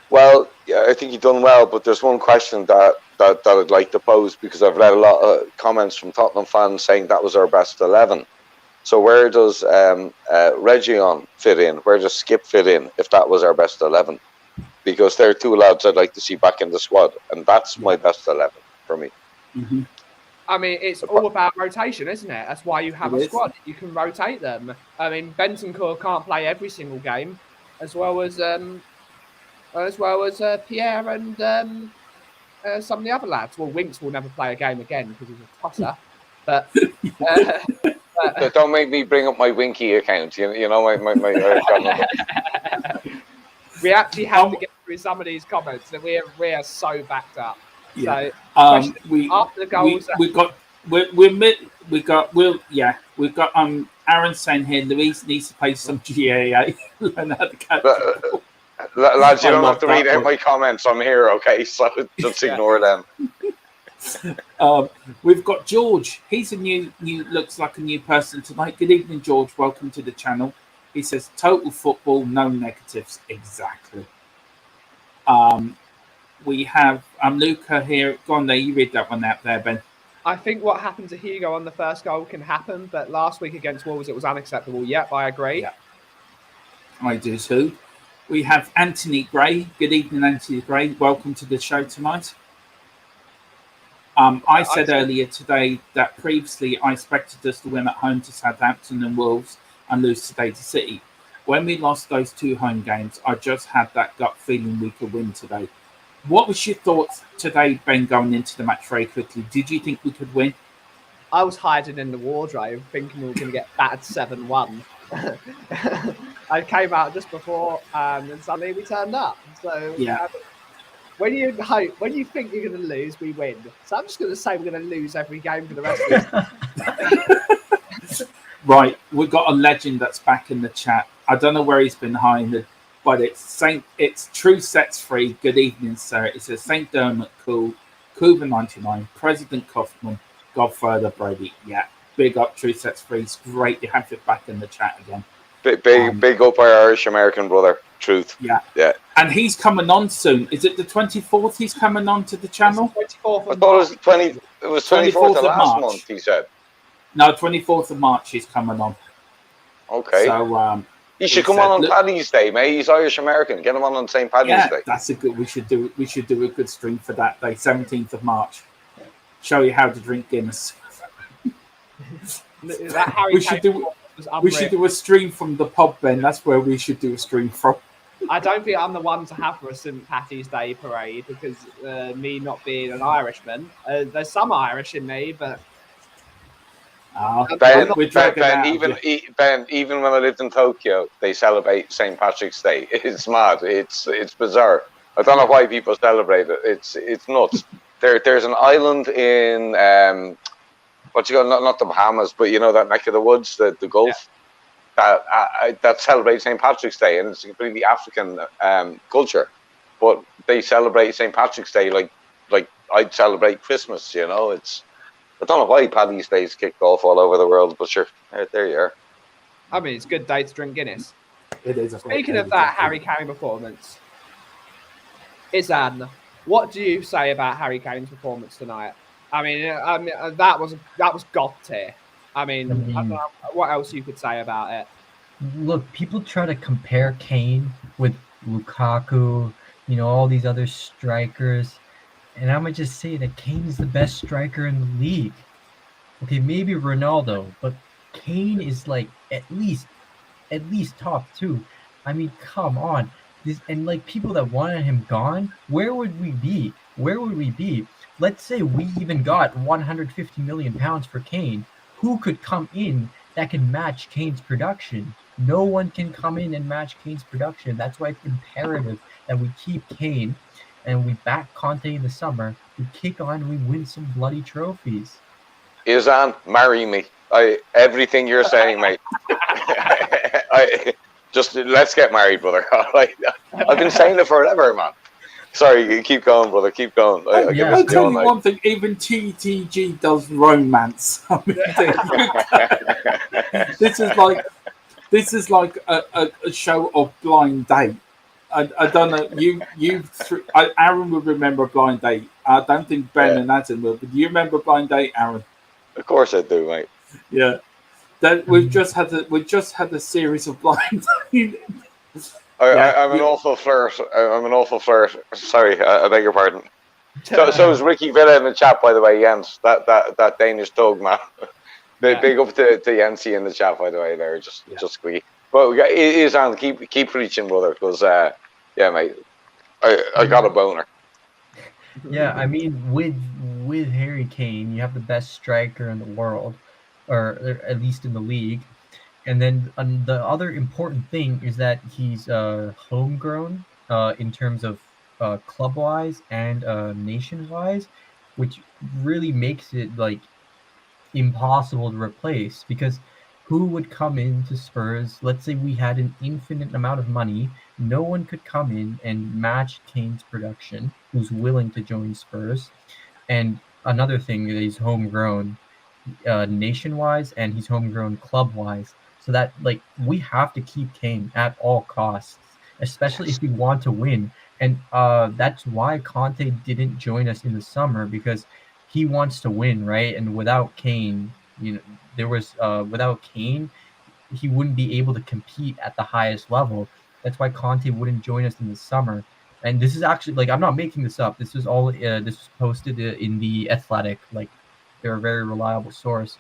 [SPEAKER 4] Well, yeah, I think he done well, but there's one question that I'd like to pose, because I've read a lot of comments from Tottenham fans saying that was our best 11. So where does Region fit in? Where does Skip fit in if that was our best 11? Because there are two lads I'd like to see back in the squad, and that's my best 11 for me.
[SPEAKER 1] Mm-hmm.
[SPEAKER 2] I mean, it's all about rotation, isn't it? That's why you have a squad. You can rotate them. I mean, Bentancur can't play every single game, as well as Pierre and some of the other lads. Well, Winks will never play a game again because he's a tosser. But
[SPEAKER 4] don't make me bring up my Winky account. You know my
[SPEAKER 2] we actually have to get through some of these comments that we are so backed up.
[SPEAKER 1] Yeah.
[SPEAKER 2] So after the goals,
[SPEAKER 1] we've got Aaron saying here, Louise needs to play some GAA. Learn how to catch.
[SPEAKER 4] Lads, you don't have to read out my comments. I'm here, okay? So just ignore them.
[SPEAKER 1] We've got George. He's a new looks like a new person tonight. Good evening, George. Welcome to the channel. He says total football, no negatives. Exactly. We have Luca here. Go on there. You read that one out there, Ben.
[SPEAKER 2] I think what happened to Hugo on the first goal can happen, but last week against Wolves, it was unacceptable. Yep, I agree.
[SPEAKER 1] Yeah. I do too. We have Anthony Gray. Good evening, Anthony Gray. Welcome to the show tonight. I said earlier today that previously I expected us to win at home to Southampton and Wolves and lose today to City. When we lost those 2 home games, I just had that gut feeling we could win today. What was your thoughts today, Ben, going into the match very quickly? Did you think we could win?
[SPEAKER 2] I was hiding in the wardrobe thinking we were going to get battered 7-1. I came out just before and suddenly we turned up. So
[SPEAKER 1] yeah.
[SPEAKER 2] When you think you're going to lose, we win. So I'm just going to say we're going to lose every game for the rest of this.
[SPEAKER 1] Right, we've got a legend that's back in the chat. I don't know where he's been hiding, but it's True Sets Free. Good evening, sir. It says St. Dermot, cool, Cuba 99, President Kaufman, Godfather Brady. Yeah, big up True Sets Free. It's great to have it back in the chat again.
[SPEAKER 4] Big up our Irish American brother, Truth.
[SPEAKER 1] Yeah.
[SPEAKER 4] Yeah.
[SPEAKER 1] And he's coming on soon. Is it the 24th he's coming on to the channel?
[SPEAKER 2] 24th.
[SPEAKER 4] I thought it was 24th of last month, he said.
[SPEAKER 1] No, 24th of March he's coming on.
[SPEAKER 4] Okay.
[SPEAKER 1] So
[SPEAKER 4] he should come on Paddy's Day, mate. He's Irish American. Get him on St. Paddy's Day.
[SPEAKER 1] That's a good. We should do a good stream for that day, 17th of March. Show you how to drink Guinness. We should do a stream from the pub, Ben. That's where we should do a stream from.
[SPEAKER 2] I don't think I'm the one to have for a St. Patty's Day parade because me not being an Irishman. There's some Irish in me, but
[SPEAKER 4] Ben, even when I lived in Tokyo, they celebrate St. Patrick's Day. It's mad. It's bizarre. I don't know why people celebrate it. It's nuts. There's an island in not the Bahamas, but you know that neck of the woods, the Gulf, that celebrates St. Patrick's Day, and it's completely African culture. But they celebrate St. Patrick's Day like I'd celebrate Christmas. You know, I don't know why Paddy's Day is kicked off all over the world, but sure, there you are.
[SPEAKER 2] I mean, it's a good day to drink Guinness.
[SPEAKER 1] It is.
[SPEAKER 2] Speaking of that Harry Kane performance, Izan, what do you say about Harry Kane's performance tonight? I mean, that was god tier. I don't know what else you could say about it.
[SPEAKER 5] Look, people try to compare Kane with Lukaku, all these other strikers. And I'm going to just say that Kane is the best striker in the league. Okay, maybe Ronaldo, but Kane is like at least top 2. I mean, come on. People that wanted him gone, where would we be? Let's say we even got 150 million pounds for Kane. Who could come in that can match Kane's production? No one can come in and match Kane's production. That's why it's imperative that we keep Kane and we back Conte in the summer. We kick on and we win some bloody trophies.
[SPEAKER 4] Izan, marry me. Everything you're saying, mate. Let's get married, brother. All right. I've been saying it forever, man. Sorry, keep going, brother. Keep going.
[SPEAKER 1] I'll tell you one thing. Even TTG does romance. I mean, this is like a show of Blind Date. I don't know. Aaron would remember Blind Date. I don't think Ben and Adam will. But do you remember Blind Date, Aaron?
[SPEAKER 4] Of course I do, mate.
[SPEAKER 1] Yeah. We've just had a series of Blind Date.
[SPEAKER 4] I'm an awful flirt. Sorry, I beg your pardon. So is Ricky Villa in the chat, by the way, Jens. That Danish dog, man. Big up to Jensi in the chat, by the way. There, just squeaky. But it is on. Keep preaching, brother. Because mate, I got a boner.
[SPEAKER 5] Yeah, I mean, with Harry Kane, you have the best striker in the world, or at least in the league. And then the other important thing is that he's homegrown in terms of club-wise and nation-wise, which really makes it impossible to replace. Because who would come into Spurs? Let's say we had an infinite amount of money. No one could come in and match Kane's production, who's willing to join Spurs. And another thing is he's homegrown nation-wise and he's homegrown club-wise. So that we have to keep Kane at all costs, especially if we want to win. And that's why Conte didn't join us in the summer, because he wants to win, right? And without Kane, without Kane, he wouldn't be able to compete at the highest level. That's why Conte wouldn't join us in the summer. And this is actually, like, I'm not making this up. This is all this was posted in the Athletic. Like, they're a very reliable source.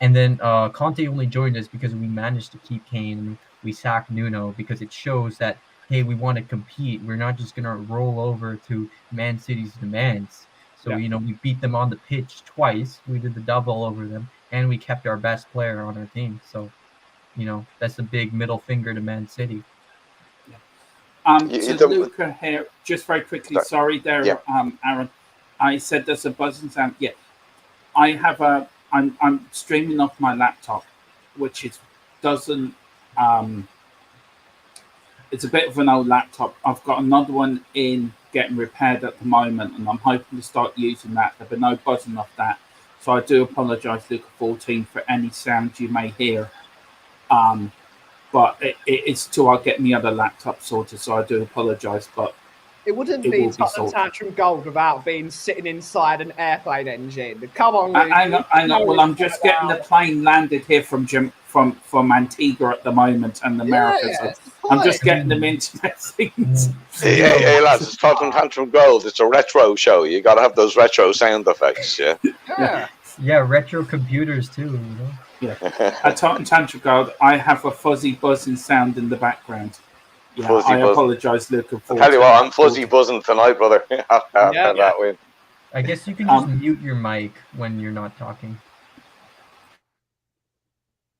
[SPEAKER 5] And then Conte only joined us because we managed to keep Kane and we sacked Nuno, because it shows that, hey, we want to compete. We're not just going to roll over to Man City's demands. So, we beat them on the pitch twice. We did the double over them, and we kept our best player on our team. So, that's a big middle finger to Man City.
[SPEAKER 1] To Luca here, just very quickly, sorry there, Aaron. I said there's a buzzing sound. Yeah, I have I'm streaming off my laptop, which doesn't. It's a bit of an old laptop. I've got another one in getting repaired at the moment, and I'm hoping to start using that. There'll be no buzzing off that, so I do apologise, Luca 14, for any sound you may hear. But it's till I get the other laptop sorted, so I do apologise. But
[SPEAKER 2] it wouldn't be Tottenham Tantrum Gold without being sitting inside an airplane engine. Come on, Luke.
[SPEAKER 1] I know. Well, I'm just getting the plane landed here from Antigua at the moment and America. So I'm just getting them into their scenes.
[SPEAKER 4] Hey, lads, it's Tottenham Tantrum Gold. It's a retro show. You got to have those retro sound effects,
[SPEAKER 5] Yeah, retro computers too.
[SPEAKER 1] Yeah, at Tottenham Tantrum Gold, I have a fuzzy buzzing sound in the background. Yeah, I apologise, Luke.
[SPEAKER 4] I'll tell you what, I'm fuzzy buzzing tonight, brother. That win.
[SPEAKER 5] I guess you can just mute your mic when you're not talking.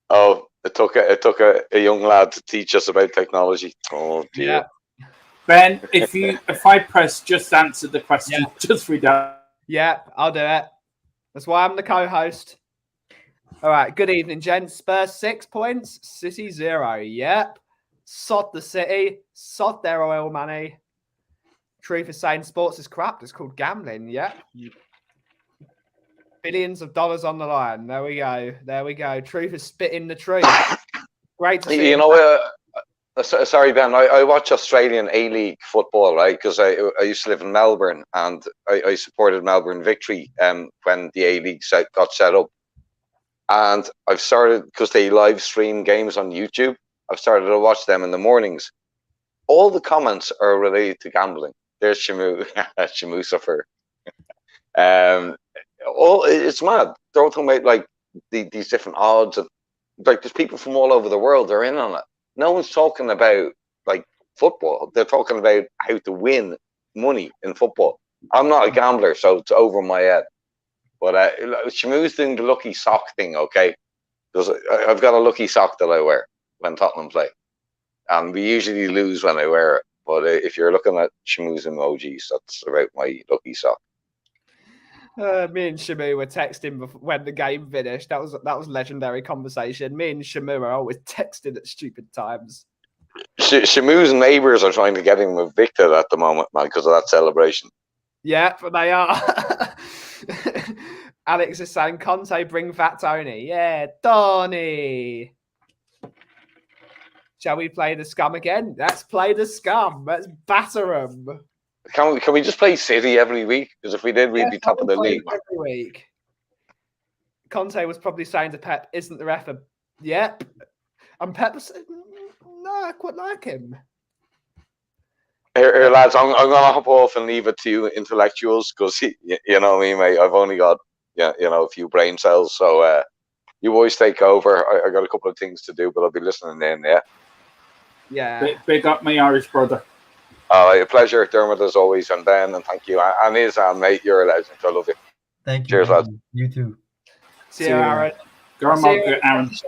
[SPEAKER 4] Oh, it took a young lad to teach us about technology. Oh dear.
[SPEAKER 2] Yeah.
[SPEAKER 1] Ben, if I press just answer the question, just read out.
[SPEAKER 2] Yeah, I'll do it. That's why I'm the co-host. All right. Good evening, gents. Spurs 6 points, City 0. Yep. Sod the City. Sod their oil money. Truth is saying sports is crap. It's called gambling. Yep. Billions of dollars on the line. There we go. Truth is spitting the truth. Great to see.
[SPEAKER 4] Sorry, Ben. I watch Australian A-League football, right? Because I used to live in Melbourne, and I supported Melbourne Victory when the A-League got set up. And I've started, because they live stream games on YouTube, I've started to watch them in the mornings. All the comments are related to gambling. There's Shamu suffer. It's mad. They're all talking about like these different odds, and like there's people from all over the world. They're in on it. No one's talking about like football. They're talking about how to win money in football. I'm not a gambler, so it's over my head. But Shamu's doing the lucky sock thing, okay? Because I've got a lucky sock that I wear when Tottenham play, and we usually lose when I wear it. But if you're looking at Shamu's emojis, that's about my lucky sock.
[SPEAKER 2] Me and Shamu were texting when the game finished. That was legendary conversation. Me and Shamu are always texting at stupid times.
[SPEAKER 4] Shamu's neighbours are trying to get him evicted at the moment, man, because of that celebration.
[SPEAKER 2] Yeah, but they are. Alex is saying, Conte, bring Fat Tony. Yeah, Donny. Shall we play the scum again? Let's play the scum. Let's batter them.
[SPEAKER 4] Can we just play City every week? Because if we did, we'd be top of the league.
[SPEAKER 2] Every week. Conte was probably saying to Pep, "Isn't the ref a?" Yep. And Pep said, "No, I quite like him."
[SPEAKER 4] Here, lads, I'm gonna hop off and leave it to you intellectuals, because you know me, mate. I've only got a few brain cells, so you boys take over. I got a couple of things to do, but I'll be listening in.
[SPEAKER 2] Yeah.
[SPEAKER 1] Big up my Irish brother.
[SPEAKER 4] A pleasure, Dermot, as always, and Ben, and thank you. And Izan, mate, you're a legend. I love you.
[SPEAKER 5] Thank you.
[SPEAKER 4] Cheers, lads.
[SPEAKER 5] You too.
[SPEAKER 2] See you, Aaron.
[SPEAKER 1] Go on, Aaron.